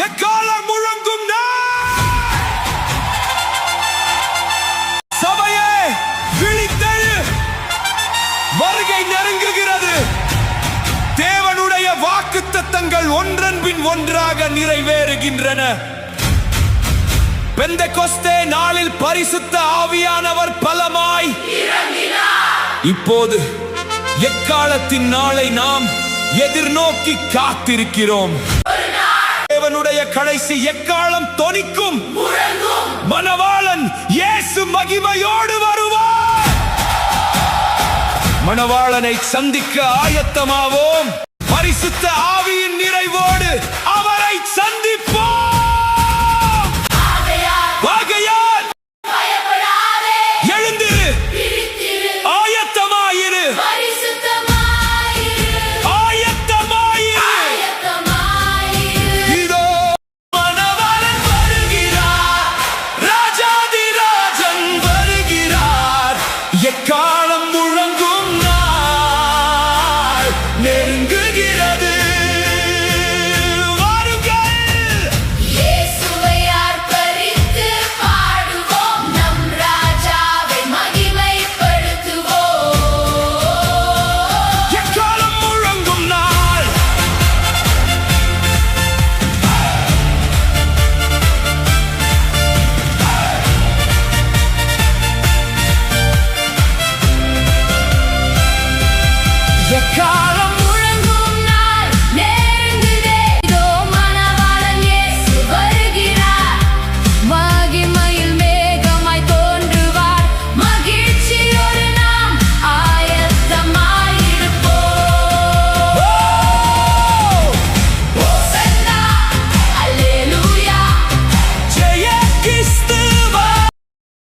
எக்காலம் முழங்கும் சபையே விழித்தெழு, வருகை நெருங்குகிறது. தேவனுடைய வாக்குத்தத்தங்கள் ஒன்றன் பின் ஒன்றாக நிறைவேறுகின்றன. பெந்தெகொஸ்தே நாளில் பரிசுத்த ஆவியானவர் பலமாய் இப்போது எக்காலத்தின் நாளை நாம் எதிர்நோக்கி காத்திருக்கிறோம். தேவனுடைய கடைசி எக்காலம் தொனிக்கும். மணவாளன் இயேசு மகிமையோடு வருவார். மணவாளனை சந்திக்க ஆயத்தமாவோம். பரிசுத்த ஆவியின்